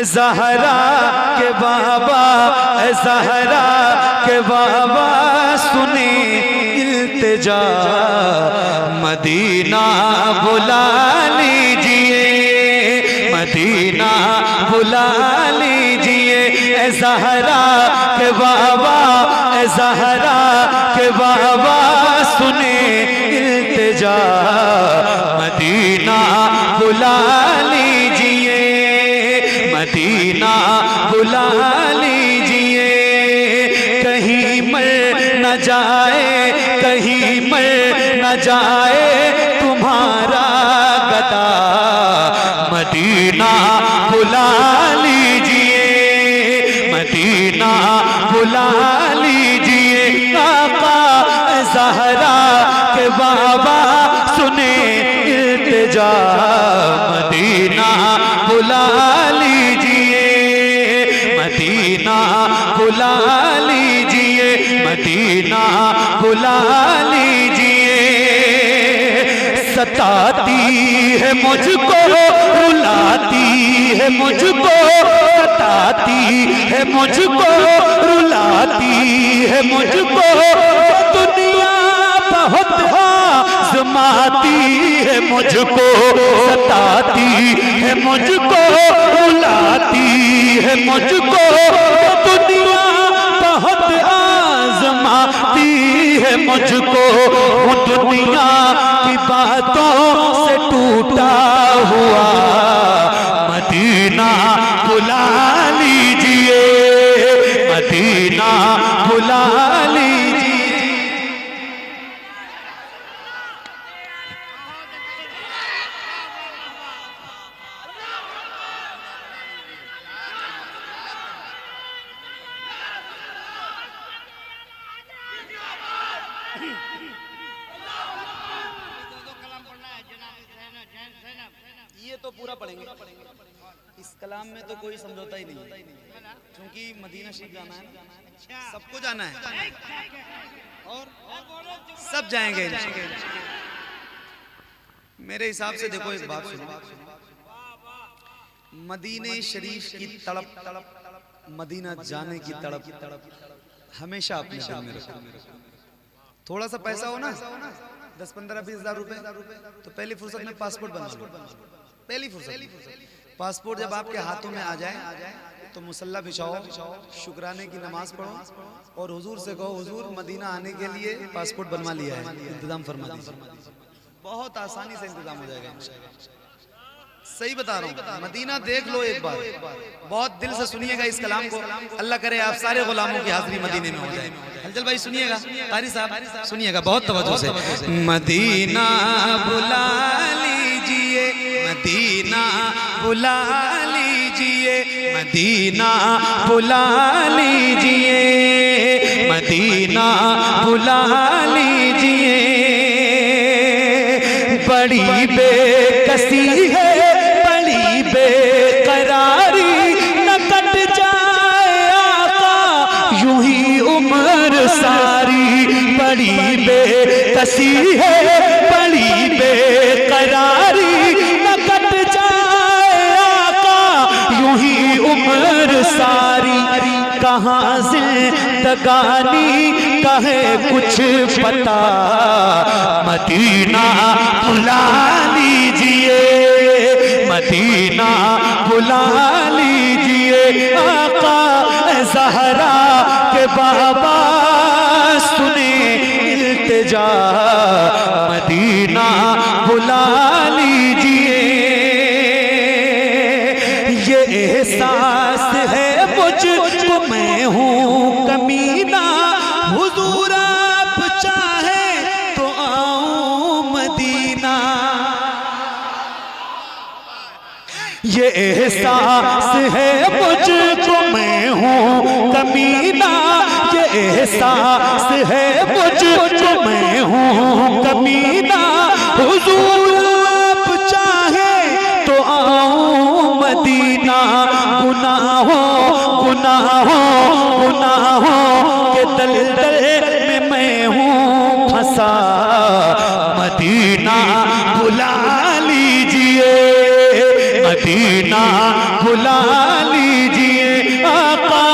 ज़हरा के बाबा, ज़हरा के बाबा सुने इल्तिजा, मदीना बुला लीजिए, मदीना बुला लीजिए। ज़हरा के बाबा, ज़हरा के बाबा सुने इल्तिजा, मदीना बुला लीजिए, मदीना बुला लीजिए। कहीं मर न जाए, कहीं मर न जाए तुम्हारा गदा, मदीना बुला लीजिए, मदीना बुला लीजिए। आका ज़हरा के बाबा सुने इल्तिजा, मदीना बुला लीजिए, मदीना बुला लीजिए, मदीना बुला लीजिए। सताती है मुझको, रुलाती है मुझको, सताती है मुझको, रुलाती है मुझको, दुनिया बहुत आज़माती है मुझको, सताती है मुझको, रुलाती है मुझको, दुनिया बहुत आज़माती है मुझको। वो दुनिया की बातों से टूटा हुआ, मदीना बुला लीजिए, मदीना बुला लीजिए। ये तो पूरा पढ़ेंगे, इस कलाम में तो कोई समझौता ही नहीं, क्योंकि मदीना शरीफ जाना है, सबको जाना है और सब जाएंगे। मेरे हिसाब से देखो, एक बात सुनो, मदीने शरीफ की तड़प, मदीना जाने की तड़प हमेशा अपने दिल में रखो। थोड़ा सा पैसा हो ना, 10, 15, 20 हज़ार रुपए, तो पहली फुर्सत में पासपोर्ट बना लो, पहली फुर्सत। पासपोर्ट जब आपके हाथों में आ जाए तो मुसल्ला बिछाओ, शुक्राने की नमाज पढ़ो और हुजूर से कहो, हुजूर मदीना आने के लिए पासपोर्ट बनवा लिया है, इंतजाम फरमा दीजिए। बहुत आसानी से इंतजाम हो जाएगा, सही बता रहा हूँ। मदीना देख लो एक बार, बहुत दिल से सुनिएगा इस कलाम को। अल्लाह करे आप सारे गुलामों की हाजिरी मदीने में हो जाए। हलचल भाई सुनिएगा, कारी साहब सुनिएगा बहुत तवज्जो से। मदीना बुला लीजिए, मदीना बुला लीजिए, मदीना बुला लीजिए, मदीना बुला लीजिए। बड़ी बेकसी है, बड़ी बेकरारी, न कट जाए आका यूं ही उम्र सारी। बड़ी बेकसी है, बड़ी बेकरारी, न कट जाए आका यूं ही उम्र सारी। कहाँ जिंदगानी का है कुछ पता, मदीना बुला लीजिए, मदीना बुला लीजिए। आका ज़हरा के बाबा सुने इल्तिजा, मदीना बुला लीजिए। ये एहसास है मुझको, मैं हूँ कमीना, हुजूर आप चाहे तो आऊं मदीना। ये एहसास है मुझको, मैं हूँ कमीना, ये एहसास है मुझको, मैं हूँ कमीना, हुजूर आप चाहे तो आऊं मदीना। गुनाहों के दलदल में मैं हूँ फंसा, मदीना बुला लीजिए, मदीना बुला लीजिए। आका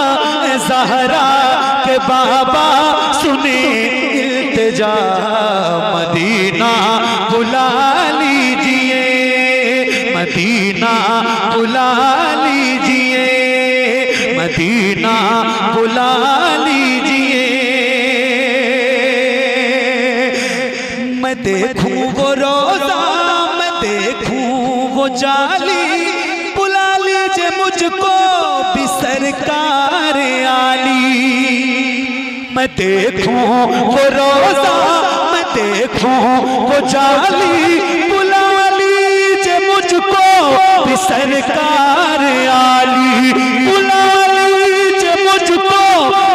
ज़हरा के बाबा सुने इल्तिजा, मदीना बुला लीजिए, मदीना बुला लीजिए, मदीना बुला लीजिए। मैं देखूं वो रोज़ा, मैं देखूं वो जाली, बुला लीजिए मुझको भी सरकार आली। मैं देखूं वो रोज़ा, मैं देखूं वो जाली, बुला लीजिए मुझको भी सरकार आली, बुला लीजिए मुझको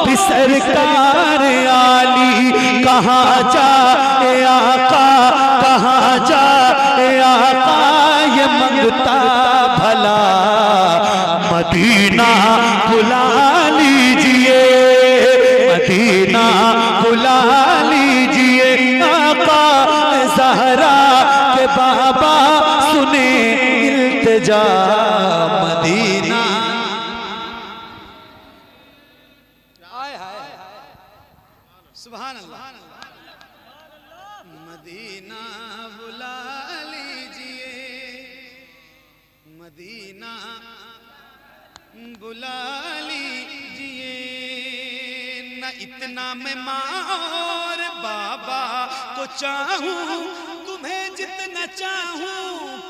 भी सरकार आली। कहाँ जाए आका, कहाँ जाए आका, ये मंगता भला, मदीना बुला लीजिए, मदीना बुला लीजिए। आका ज़हरा के बाबा सुने इल्तिजा, मदीना। सुभान अल्लाह। मदीना बुला लीजिए, मदीना बुला लीजिए। न इतना मैं माँ और बाबा को चाहूं, तुम्हें जितना चाहूं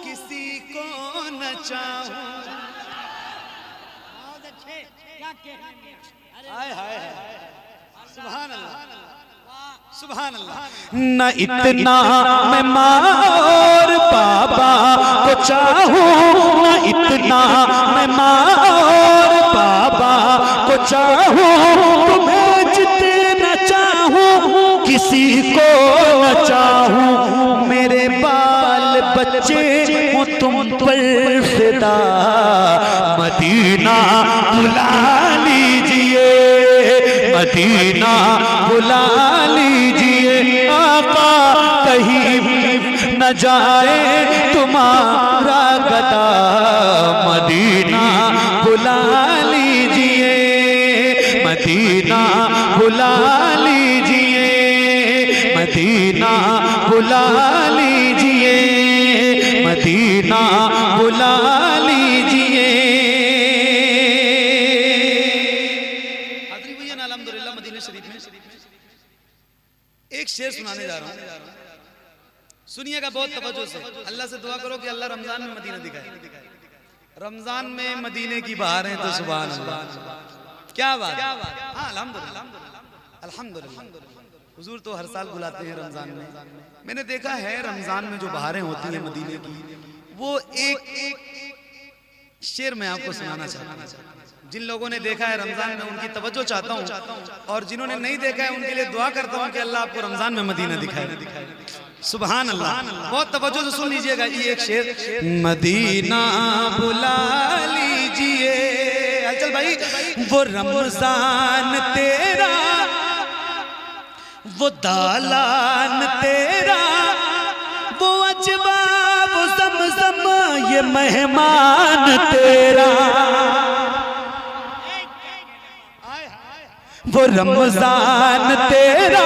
किसी को न चाहूं। बहुत अच्छे, क्या कहने। हाय हाय सुभान अल्लाह, सुभान अल्लाह। न इतना मैं माँ और बाबा को चाहूं, न इतना मैं माँ और बाबा को चाहूं, तुम्हें जितना चाहूं किसी को न चाहूं। मेरे बाल बच्चे हो तुम पर फिदा, मदीना बुला लीजिए, मदीना बुला लीजिए। आका कहीं न जाए तुम्हारा गदा, मदीना बुला लीजिए, मदीना बुला लीजिए, मदीना बुला लीजिए, मदीना बुला लीजिए। अल्हम्दुलिल्लाह मदीना शरीफ में एक शेर सुनाने जा रहा हूँ, सुनिएगा बहुत तवज्जो से। अल्लाह से दुआ करो कि अल्लाह रमजान में मदीना दिखाए। रमजान में मदीने की बहारें तो सुभान अल्लाह, क्या बात। हाँ अल्हम्दुलिल्लाह, अल्हम्दुलिल्लाह। हुजूर तो हर साल बुलाते हैं रमजान में। मैंने देखा है रमजान में जो बहारें होती हैं मदीने की, वो एक शेर मैं आपको सुनाना चाहता हूँ। जिन लोगों ने देखा है रमजान में उनकी तवज्जो चाहता हूँ, और जिन्होंने नहीं देखा है उनके लिए दुआ करता हूँ कि अल्लाह आपको रमजान में मदीना दिखाए। सुभान अल्लाह। बहुत तवज्जो से सुन लीजिएगा ये एक शेर। मदीना बुला लीजिए, चल भाई। वो रमजान तेरा, वो दालान तेरा, वो अजवा वो ज़मज़म ये मेहमान तेरा। वो रमजान तेरा,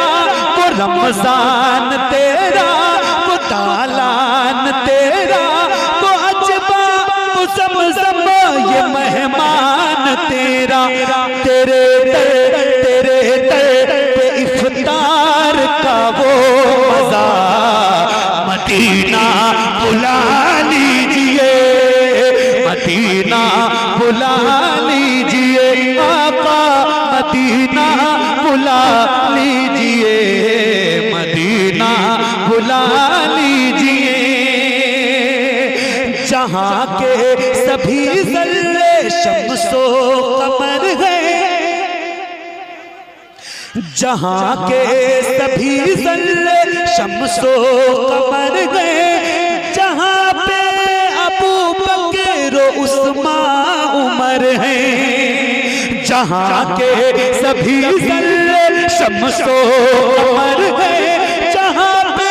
वो रमजान तेरा, वो दालान तेरा, वो अजबा वो ज़मज़म ये मेहमान तेरा। तेरे दर पे इफ्तार का वो मज़ा, मदीना बुला लीजिए, मदीना बुला लीजिए। आका मदीना बुला लीजिए, मदीना बुला लीजिए। जहाँ के सभी ज़र्रे शम्सो कमर है, जहाँ के सभी ज़र्रे शम्सो कमर है, जहाँ पे अबू बकर उस्मान उमर है, जहाँ के सभी ज़र्रे शम्सो कमर है, जहाँ पे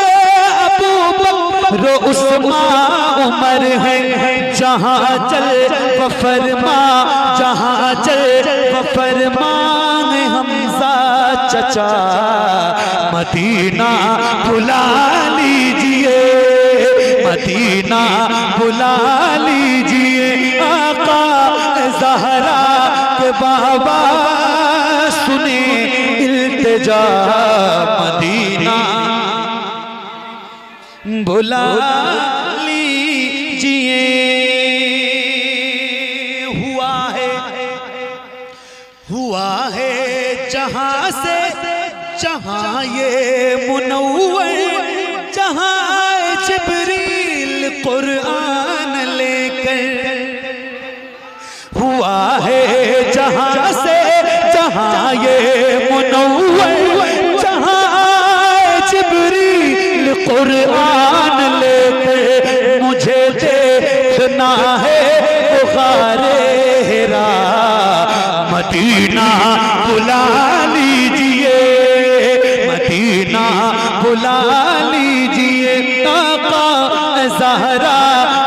अबू बकर रो उस्मान उमर है, जहाँ चल वो फरमा, जहाँ चल वो फरमान हमजा चचा। मदीना बुला लीजिए, मदीना बुला लीजिए, आका ज़हरा के बाबा सुने इल्तिजा। मदीना बुला लीजिए। हुआ है जहां से जहां ये मुनव्वर, जहां जिब्रील कुरान लेकर। हुआ है जहां से जहां ये मुनव्वर, जहां जिब्रील कुरान लेकर। मुझे देखना है बुखारे हिरा, मदीना बुला लीजिए, मदीना बुला लीजिए, आका ज़हरा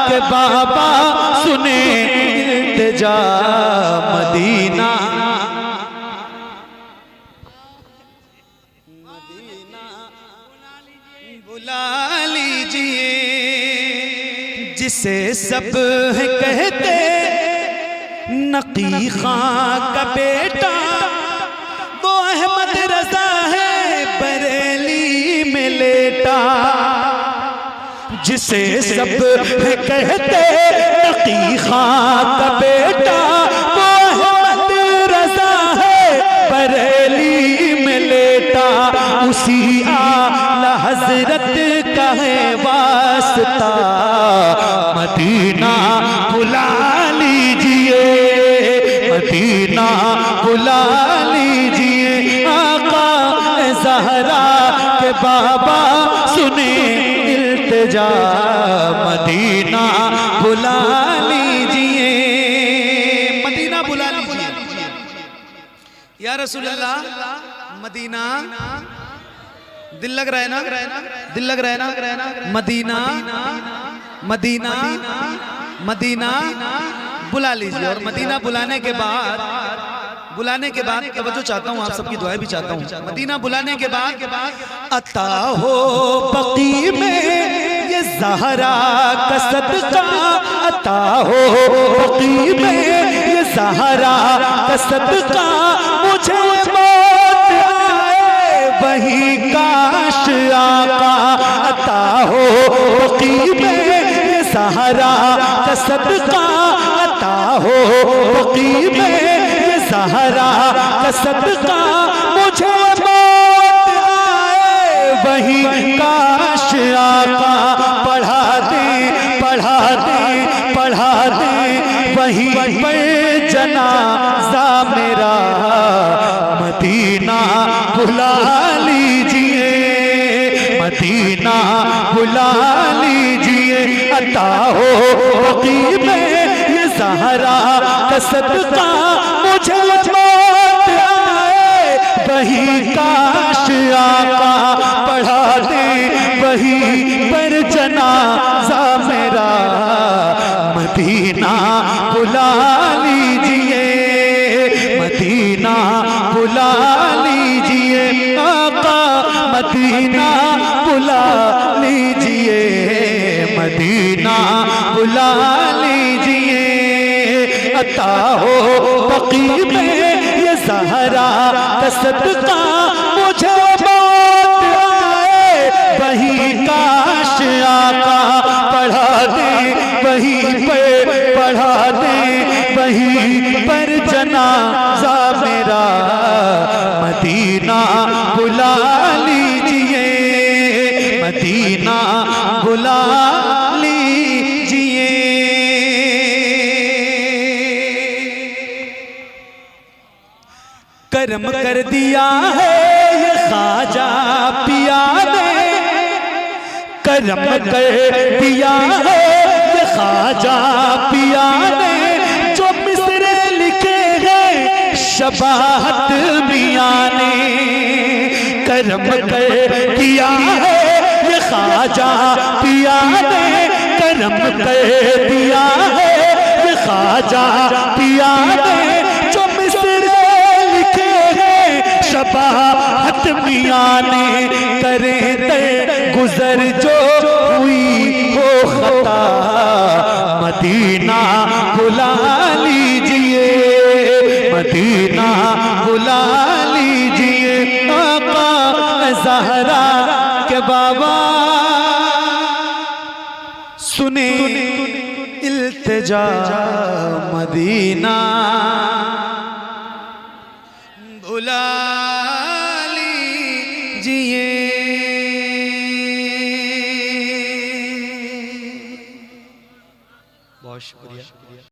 के बाबा सुने इल्तिजा। मदीना बुला लीजिए, जिसे सब कहते नकी खां का बेटा, वो अहमद रजा है बरेली में लेटा। जिसे सब कहते नकी खां का बेटा, वो अहमद रजा है बरेली में लेटा। उसी आला हजरत का है वास्ता, मदीना बुला लीजिए, मदीना बुला लीजिए, आका ज़हरा के बाबा सुने इल्तिजा। मदीना बुला लीजिए, मदीना बुला लीजिए। या रसूल अल्लाह मदीना, दिल लग रहा है ना, दिल लग रहा है ना। मदीना मदीना मदीना बुला लीजिए। और मदीना बुलाने के बाद तवज्जो चाहता हूँ, आप सबकी दुआएं भी चाहता हूँ। मदीना बुलाने के बाद अता हो बकी में ये ज़हरा का सदका, अता हो बकी में ये ज़हरा का सदका। मुझे मौत आए वही काश आका, अता हो बकी में ये ज़हरा का सदका, अता हो बकी में ये ज़हरा का सदका। मुझे मौत आए वही काश आका, पढ़ा दे पढ़ा दे पढ़ा दे वहीं पर जनाजा मेरा। मदीना बुला लीजिए, मदीना बुला लीजिए, अता हो बकी में ये ज़हरा का सदका। मुझे मौत आए वही काश आका, पढ़ा दे वहीं पर जनाजा मेरा। मदीना बुला लीजिए, मदीना बुला लीजिए, आका मदीना बुला लीजिए, मदीना बुला लीजिए। अता हो बकी में ये ज़हरा का सदका। मुझे मौत आए वही काश आका, पढ़ा दे वहीं पर पढ़ा दे वहीं पर जनाजा मेरा। मदीना बुला लीजिए, मदीना बुला लीजिए। करम कर दिया है ये ख्वाजा पिया ने, करम कर दिया है ये ख्वाजा पिया ने। जो मिसरे लिखे हैं शबाहत मियां ने, करम कर दिया है ये ख्वाजा पिया ने करम कर दिया है, ये ख्वाजा पिया ने जो मिसरे लिखे हैं शबाहत मियां ने करे ते गुजर जो हुई हो खता, मदीना बुला लीजिए, मदीना बुला लीजिए आका ज़हरा के बाबा। सुने इल्तिजा मदीना